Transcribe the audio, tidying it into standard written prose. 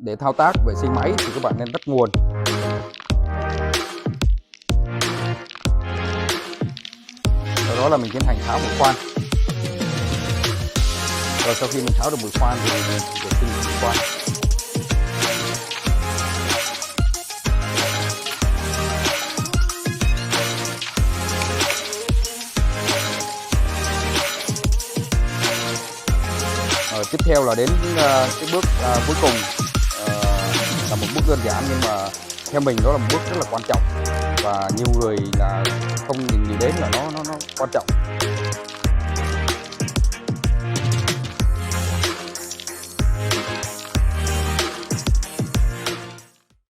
để thao tác vệ sinh máy thì các bạn nên tắt nguồn. Sau đó là mình tiến hành tháo mũi khoan. Rồi sau khi mình tháo được mũi khoan thì vệ sinh mũi khoan. Tiếp theo là đến cái bước cuối cùng, là một bước đơn giản nhưng mà theo mình đó là một bước rất là quan trọng và nhiều người là không nhìn đến là nó quan trọng.